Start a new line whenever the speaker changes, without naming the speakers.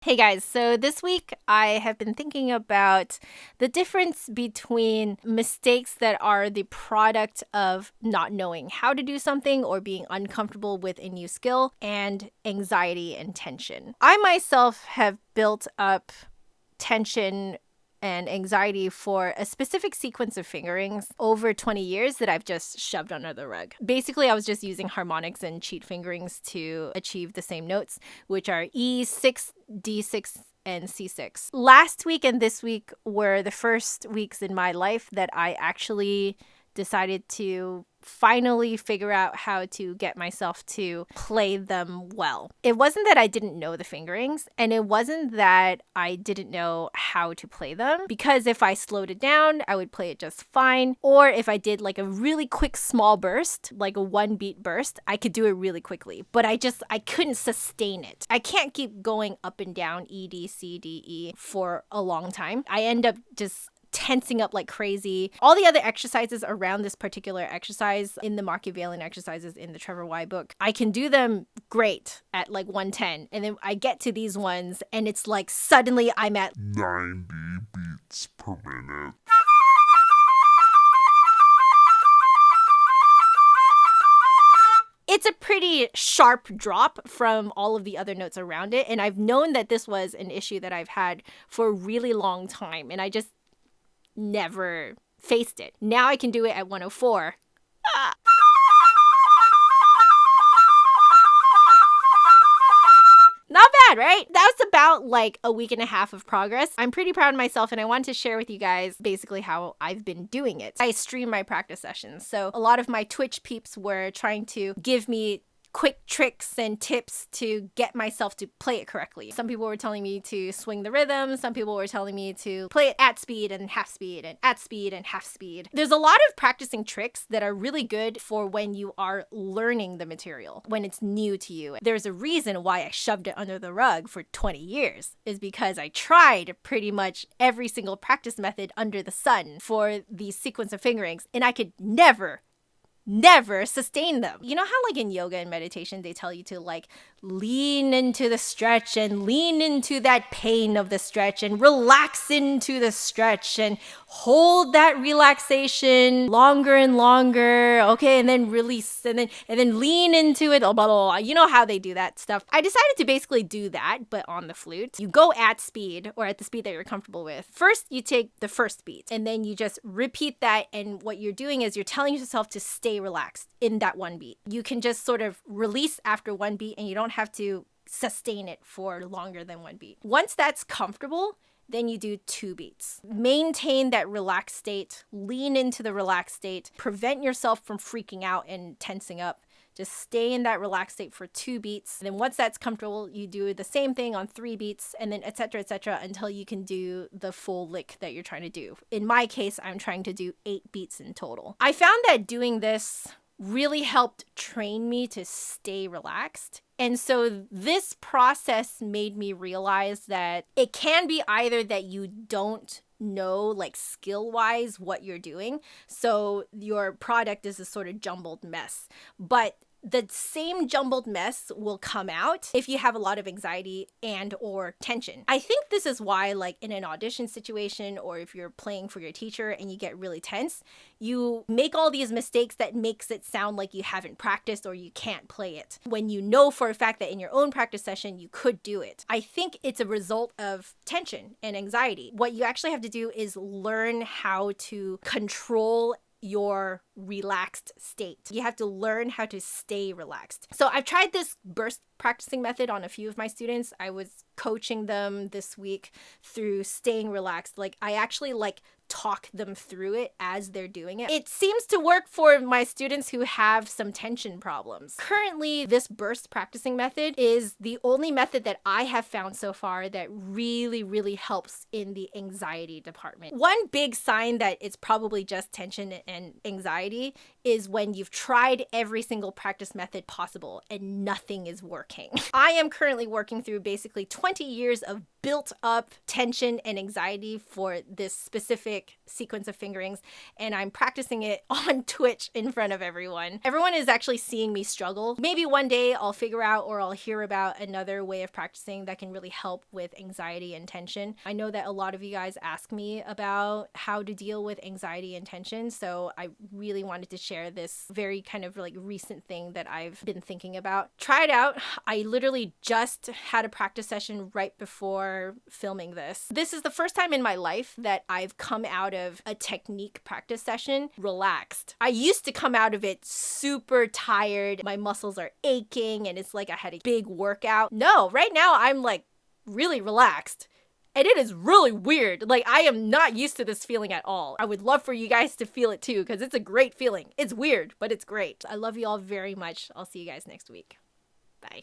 Hey guys, so this week I have been thinking about the difference between mistakes that are the product of not knowing how to do something or being uncomfortable with a new skill and anxiety and tension. I myself have built up tension and anxiety for a specific sequence of fingerings over 20 years that I've just shoved under the rug. Basically, I was just using harmonics and cheat fingerings to achieve the same notes, which are E6, D6, and C6. Last week and this week were the first weeks in my life that I actually decided to finally figure out how to get myself to play them well. It wasn't that I didn't know the fingerings, and it wasn't that I didn't know how to play them, because if I slowed it down, I would play it just fine. Or if I did like a really quick small burst, like a 1-beat burst, I could do it really quickly. But I couldn't sustain it. I can't keep going up and down E, D, C, D, E for a long time. I end up just tensing up like crazy. All the other exercises around this particular exercise in the Machiavellian exercises in the Trevor Y book, I can do them great at like 110. And then I get to these ones and it's like suddenly I'm at
90 beats per minute.
It's a pretty sharp drop from all of the other notes around it. And I've known that this was an issue that I've had for a really long time. And I just never faced it. Now I can do it at 104. Not bad, right? That's about like a week and a half of progress. I'm pretty proud of myself and I want to share with you guys basically how I've been doing it. I stream my practice sessions. So a lot of my Twitch peeps were trying to give me quick tricks and tips to get myself to play it correctly. Some people were telling me to swing the rhythm. Some people were telling me to play it at speed and half speed and at speed and half speed. There's a lot of practicing tricks that are really good for when you are learning the material, when it's new to you. There's a reason why I shoved it under the rug for 20 years, is because I tried pretty much every single practice method under the sun for the sequence of fingerings, and I could never sustain them. You know how like in yoga and meditation they tell you to like lean into the stretch and lean into that pain of the stretch and relax into the stretch and hold that relaxation longer and longer, okay, and then release and then lean into it, blah, blah, blah. You know how they do that stuff. I decided to basically do that, but on the flute. You go at speed, or at the speed that you're comfortable with. First you take the first beat and then you just repeat that, and what you're doing is you're telling yourself to stay relaxed in that one beat. You can just sort of release after one beat and you don't have to sustain it for longer than one beat. Once that's comfortable, then you do 2 beats. Maintain that relaxed state, lean into the relaxed state, prevent yourself from freaking out and tensing up. Just stay in that relaxed state for 2 beats. And then once that's comfortable, you do the same thing on 3 beats, and then et cetera, until you can do the full lick that you're trying to do. In my case, I'm trying to do 8 beats in total. I found that doing this really helped train me to stay relaxed. And so this process made me realize that it can be either that you don't know like skill-wise what you're doing, so your product is a sort of jumbled mess, but the same jumbled mess will come out if you have a lot of anxiety and or tension. I think this is why, like in an audition situation, or if you're playing for your teacher and you get really tense, you make all these mistakes that makes it sound like you haven't practiced or you can't play it, when you know for a fact that in your own practice session you could do it. I think it's a result of tension and anxiety. What you actually have to do is learn how to control your relaxed state. You have to learn how to stay relaxed. So I've tried this burst practicing method on a few of my students. I was coaching them this week through staying relaxed. Like I actually like talk them through it as they're doing it. It seems to work for my students who have some tension problems. Currently, this burst practicing method is the only method that I have found so far that really helps in the anxiety department. One big sign that it's probably just tension and anxiety is when you've tried every single practice method possible and nothing is working. I am currently working through basically 20 years of built up tension and anxiety for this specific sequence of fingerings, and I'm practicing it on Twitch in front of everyone. Everyone is actually seeing me struggle. Maybe one day I'll figure out or I'll hear about another way of practicing that can really help with anxiety and tension. I know that a lot of you guys ask me about how to deal with anxiety and tension, so I really wanted to share this very kind of like recent thing that I've been thinking about. Try it out. I literally just had a practice session right before filming this. This is the first time in my life that I've come out of a technique practice session relaxed. I used to come out of it super tired. My muscles are aching and it's like I had a big workout. No, right now I'm like really relaxed. And it is really weird. Like, I am not used to this feeling at all. I would love for you guys to feel it too, because it's a great feeling. It's weird, but it's great. I love you all very much. I'll see you guys next week. Bye.